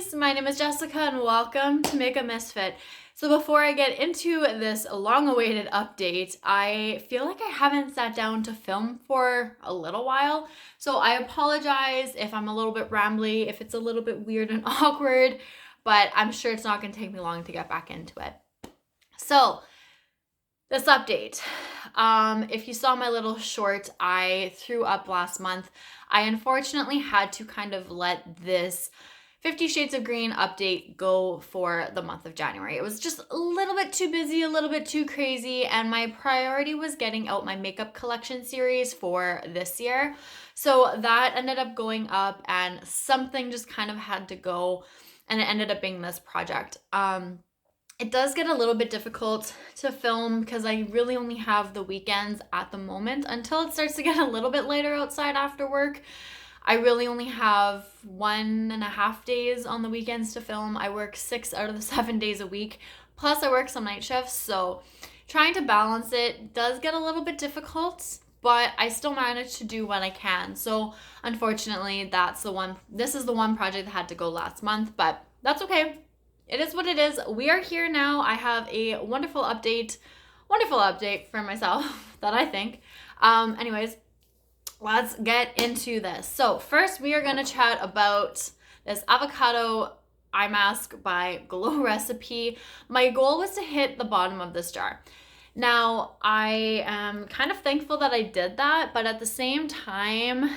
lovelies, my name is Jessica and welcome to Makeup.misfit. So before I get into this long-awaited update, I feel like I haven't sat down to film for a little while. So I apologize if I'm a little bit rambly, if it's a little bit weird and awkward, but I'm sure it's not going to take me long to get back into it. So this update, if you saw my little short I threw up last month, I unfortunately had to kind of let this 50 Shades of Green update go for the month of January. It was just a little bit too busy, a little bit too crazy, and my priority was getting out my makeup collection series for this year. So that ended up going up and something just kind of had to go, and it ended up being this project. It does get a little bit difficult to film because I really only have the weekends at the moment until it starts to get a little bit later outside after work. I really only have 1.5 days on the weekends to film. I work 6 out of the 7 days a week. Plus I work some night shifts. So trying to balance it does get a little bit difficult, but I still manage to do what I can. So unfortunately, this is the one project that had to go last month, but that's okay. It is what it is. We are here now. I have a wonderful update for myself that I think. Anyways, let's get into this. So first we are going to chat about this avocado eye mask by Glow Recipe. My goal was to hit the bottom of this jar. Now, I am kind of thankful that I did that, but at the same time,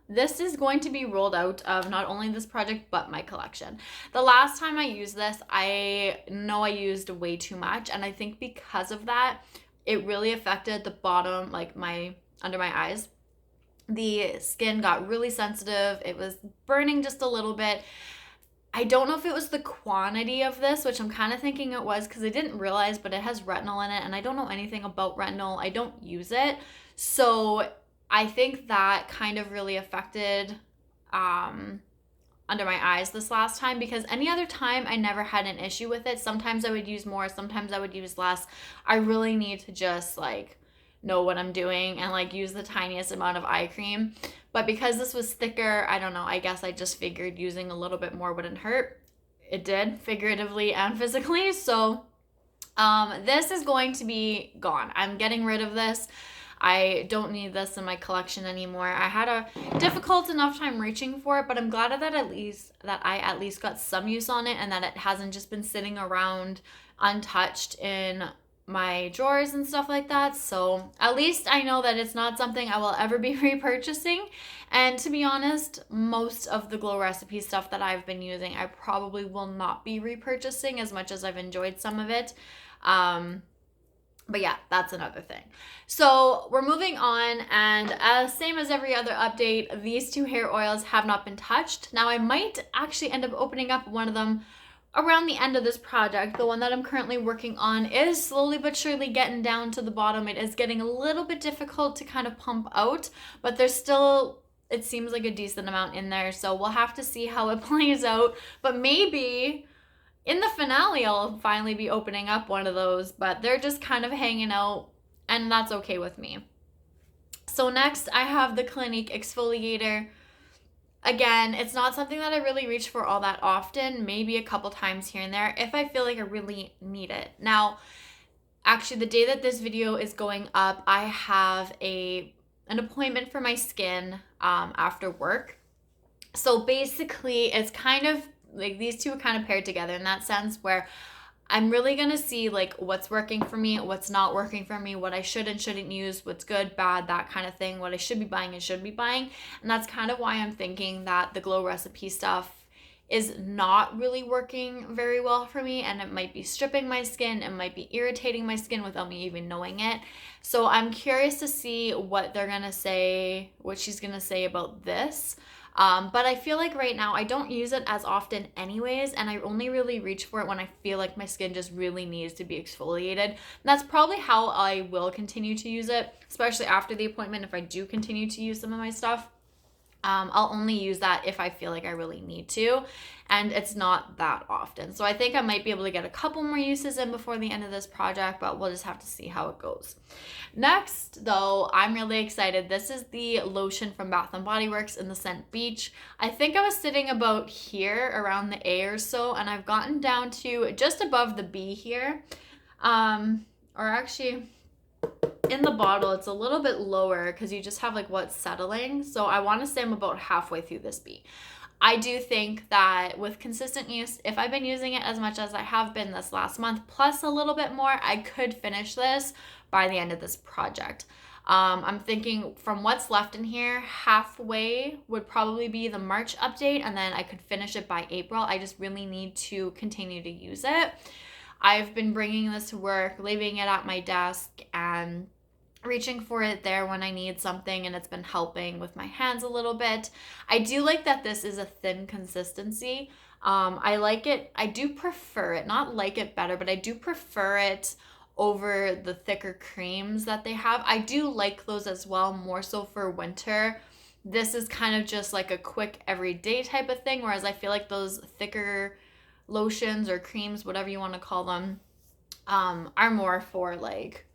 this is going to be rolled out of not only this project, but my collection. The last time I used this, I know I used way too much. And I think because of that, it really affected the bottom, like under my eyes. The skin got really sensitive. It was burning just a little bit. I don't know if it was the quantity of this, which I'm kind of thinking it was because I didn't realize, but it has retinol in it. And I don't know anything about retinol. I don't use it. So I think that kind of really affected under my eyes this last time, because any other time I never had an issue with it. Sometimes I would use more, sometimes I would use less. I really need to just know what I'm doing and use the tiniest amount of eye cream. But because this was thicker, I don't know, I guess I just figured using a little bit more wouldn't hurt. It did, figuratively and physically. So this is going to be gone. I'm getting rid of this. I don't need this in my collection anymore. I had a difficult enough time reaching for it, but I'm glad that I at least got some use on it and that it hasn't just been sitting around untouched in my drawers and stuff like that. So at least I know that it's not something I will ever be repurchasing. And to be honest, most of the Glow Recipe stuff that I've been using, I probably will not be repurchasing as much as I've enjoyed some of it. But yeah, that's another thing. So we're moving on, and same as every other update, these two hair oils have not been touched. Now I might actually end up opening up one of them around the end of this project. The one that I'm currently working on is slowly but surely getting down to the bottom. It is getting a little bit difficult to kind of pump out, but there's still, it seems like a decent amount in there. So we'll have to see how it plays out, but maybe in the finale, I'll finally be opening up one of those, but they're just kind of hanging out, and that's okay with me. So next, I have the Clinique exfoliator. Again, it's not something that I really reach for all that often, maybe a couple times here and there if I feel like I really need it. Now, actually, the day that this video is going up, I have an appointment for my skin after work. So basically, it's kind of these two are kind of paired together in that sense, where I'm really going to see what's working for me, what's not working for me, what I should and shouldn't use, what's good, bad, that kind of thing, what I should be buying and shouldn't be buying. And that's kind of why I'm thinking that the Glow Recipe stuff is not really working very well for me, and it might be stripping my skin, it might be irritating my skin without me even knowing it. So I'm curious to see what she's going to say about this. But I feel like right now I don't use it as often anyways, and I only really reach for it when I feel like my skin just really needs to be exfoliated. And that's probably how I will continue to use it, especially after the appointment if I do continue to use some of my stuff. I'll only use that if I feel like I really need to, and it's not that often. So I think I might be able to get a couple more uses in before the end of this project, but we'll just have to see how it goes. Next, though, I'm really excited. This is the lotion from Bath & Body Works in the scent Beach. I think I was sitting about here around the A or so, and I've gotten down to just above the B here. Or actually, in the bottle it's a little bit lower because you just have like what's settling. So I want to say I'm about halfway through this B. I do think that with consistent use, if I've been using it as much as I have been this last month, plus a little bit more, I could finish this by the end of this project. I'm thinking from what's left in here, halfway would probably be the March update, and then I could finish it by April. I just really need to continue to use it. I've been bringing this to work, leaving it at my desk, and reaching for it there when I need something, and it's been helping with my hands a little bit. I do like that this is a thin consistency. I like it. I do prefer it, not like it better, but I do prefer it over the thicker creams that they have. I do like those as well, more so for winter. This is kind of just like a quick everyday type of thing, whereas I feel like those thicker lotions or creams, whatever you want to call them, are more for like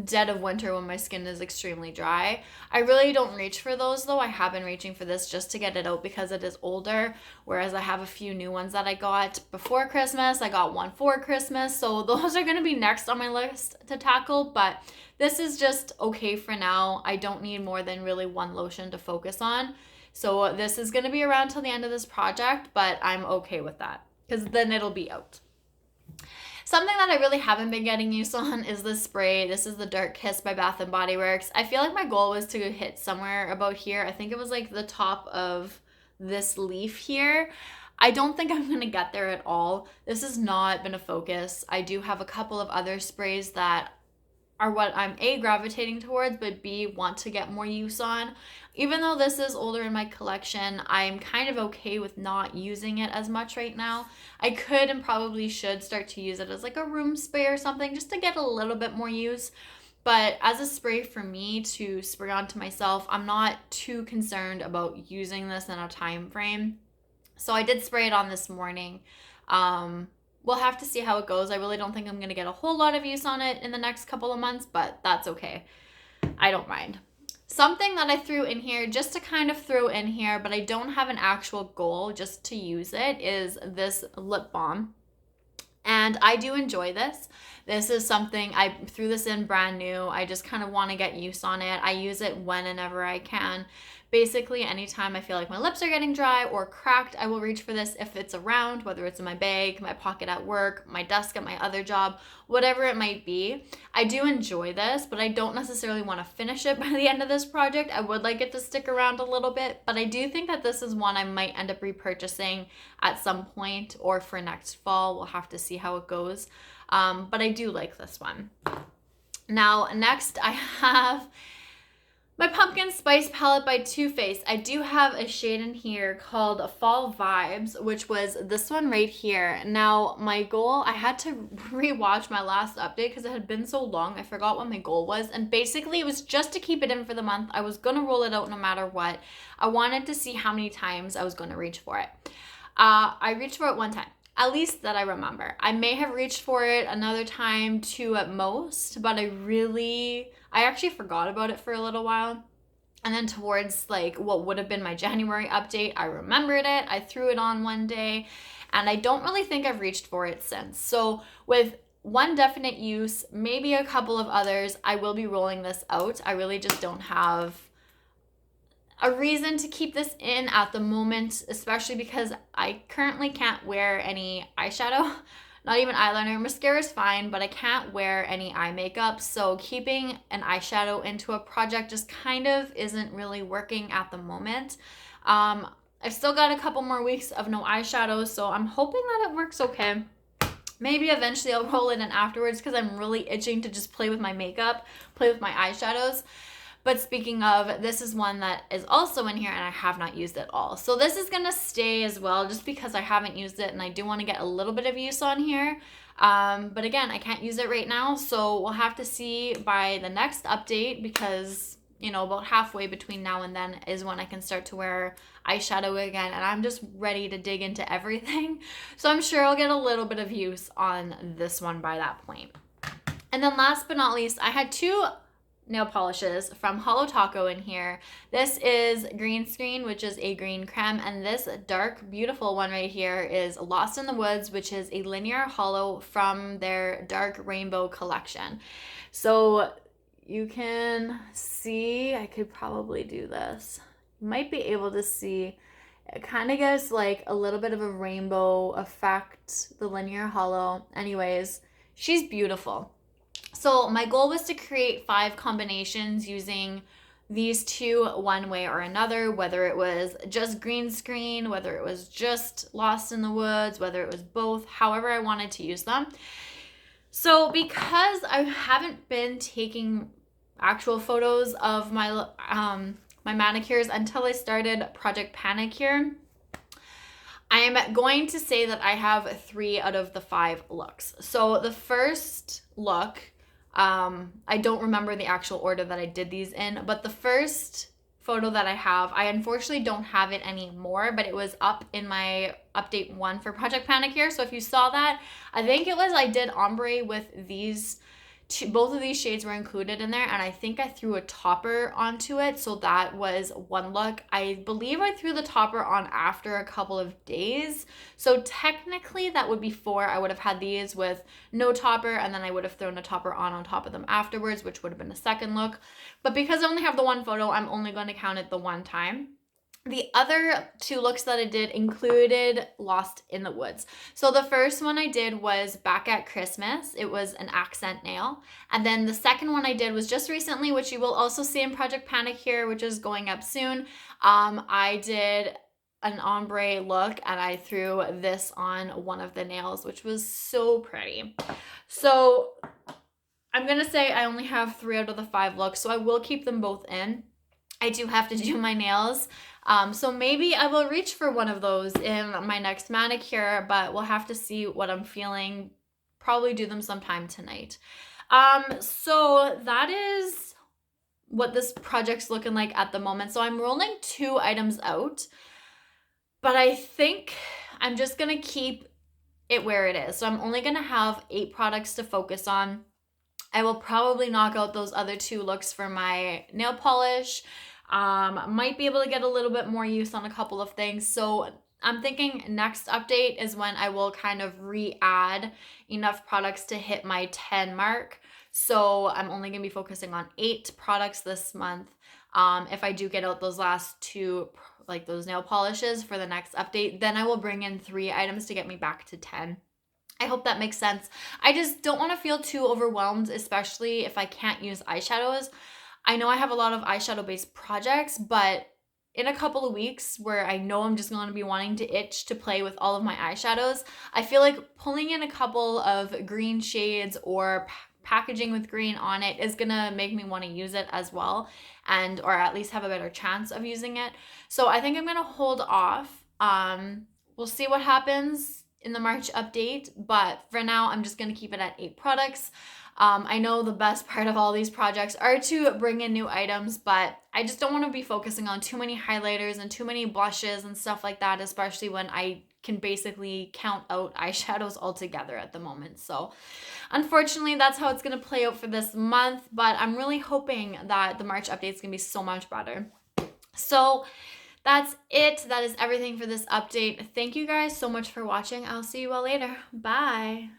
dead of winter when my skin is extremely dry. I really don't reach for those though. I have been reaching for this just to get it out because it is older, whereas I have a few new ones that I got before Christmas. I got one for Christmas, so those are going to be next on my list to tackle, but this is just okay for now. I don't need more than really one lotion to focus on, so this is going to be around till the end of this project, but I'm okay with that because then it'll be out. Something that I really haven't been getting used on is this spray. This is the Dark Kiss by Bath & Body Works. I feel like my goal was to hit somewhere about here. I think it was like the top of this leaf here. I don't think I'm going to get there at all. This has not been a focus. I do have a couple of other sprays that are what I'm A, gravitating towards, but B, want to get more use on. Even though this is older in my collection, I'm kind of okay with not using it as much right now. I could and probably should start to use it as like a room spray or something just to get a little bit more use. But as a spray for me to spray onto myself, I'm not too concerned about using this in a time frame. So I did spray it on this morning. We'll have to see how it goes. I really don't think I'm going to get a whole lot of use on it in the next couple of months, but that's okay. I don't mind. Something that I threw in here, just to kind of throw in here, but I don't have an actual goal, just to use it, is this lip balm. And I do enjoy this. This is something, I threw this in brand new. I just kind of want to get use on it. I use it whenever I can. Basically, anytime I feel like my lips are getting dry or cracked, I will reach for this if it's around, whether it's in my bag, my pocket at work, my desk at my other job, whatever it might be. I do enjoy this, but I don't necessarily want to finish it by the end of this project. I would like it to stick around a little bit, but I do think that this is one I might end up repurchasing at some point or for next fall. We'll have to see how it goes. But I do like this one. Now, next I have my Pumpkin Spice palette by Too Faced. I do have a shade in here called Fall Vibes, which was this one right here. Now, my goal, I had to rewatch my last update because it had been so long. I forgot what my goal was. And basically, it was just to keep it in for the month. I was going to roll it out no matter what. I wanted to see how many times I was going to reach for it. I reached for it one time. At least that I remember. I may have reached for it another time, two at most, but I actually forgot about it for a little while. And then towards like what would have been my January update, I remembered it. I threw it on one day, and I don't really think I've reached for it since. So with one definite use, maybe a couple of others, I will be rolling this out. I really just don't have a reason to keep this in at the moment, especially because I currently can't wear any eyeshadow, not even eyeliner. Mascara is fine, but I can't wear any eye makeup, so keeping an eyeshadow into a project just kind of isn't really working at the moment. I've still got a couple more weeks of no eyeshadow, so I'm hoping that it works okay. Maybe eventually I'll roll it in afterwards because I'm really itching to just play with my makeup, play with my eyeshadows. But speaking of, this is one that is also in here and I have not used at all. So this is going to stay as well just because I haven't used it and I do want to get a little bit of use on here. But again, I can't use it right now. So we'll have to see by the next update because you know, about halfway between now and then is when I can start to wear eyeshadow again, and I'm just ready to dig into everything. So I'm sure I'll get a little bit of use on this one by that point. And then last but not least, I had 2 nail polishes from Holo Taco in here. This is Green Screen, which is a green creme, and this dark, beautiful one right here is Lost in the Woods, which is a linear holo from their dark rainbow collection. So you can see, I could probably do this. You might be able to see, it kind of gives like a little bit of a rainbow effect, the linear holo. Anyways, she's beautiful. So my goal was to create 5 combinations using these 2 one way or another, whether it was just green screen, whether it was just Lost in the Woods, whether it was both, however I wanted to use them. So because I haven't been taking actual photos of my my manicures until I started Project Panicure, I'm going to say that I have 3 out of the 5 looks. So the first look, I don't remember the actual order that I did these in, but the first photo that I have, I unfortunately don't have it anymore, but it was up in my update 1 for Project Panicure. So if you saw that, I think it was, I did ombre with these both of these shades were included in there, and I think I threw a topper onto it, so that was 1 look. I believe I threw the topper on after a couple of days, so technically that would be 4. I would have had these with no topper, and then I would have thrown a topper on top of them afterwards, which would have been a 2nd look. But because I only have the 1 photo, I'm only going to count it the 1 time. The other 2 looks that I did included Lost in the Woods. So the first one I did was back at Christmas. It was an accent nail. And then the second one I did was just recently, which you will also see in Project Panicure, which is going up soon. I did an ombre look, and I threw this on one of the nails, which was so pretty. So I'm going to say I only have 3 out of the 5 looks, so I will keep them both in. I do have to do my nails. So maybe I will reach for one of those in my next manicure, but we'll have to see what I'm feeling. Probably do them sometime tonight. So that is what this project's looking like at the moment. So I'm rolling 2 items out, but I think I'm just going to keep it where it is. So I'm only going to have 8 products to focus on. I will probably knock out those other 2 looks for my nail polish. Might be able to get a little bit more use on a couple of things. So I'm thinking next update is when I will kind of re-add enough products to hit my 10 mark. So I'm only going to be focusing on 8 products this month. If I do get out those last 2, like those nail polishes for the next update, then I will bring in 3 items to get me back to 10. I hope that makes sense. I just don't want to feel too overwhelmed, especially if I can't use eyeshadows. I know I have a lot of eyeshadow-based projects, but in a couple of weeks where I know I'm just going to be wanting to itch to play with all of my eyeshadows, I feel like pulling in a couple of green shades or packaging with green on it is going to make me want to use it as well, and or at least have a better chance of using it. So I think I'm going to hold off. We'll see what happens in the March update, but for now I'm just going to keep it at 8 products. I know the best part of all these projects are to bring in new items, but I just don't want to be focusing on too many highlighters and too many blushes and stuff like that, especially when I can basically count out eyeshadows altogether at the moment. So unfortunately, that's how it's going to play out for this month, but I'm really hoping that the March update is going to be so much better. So that's it. That is everything for this update. Thank you guys so much for watching. I'll see you all later. Bye.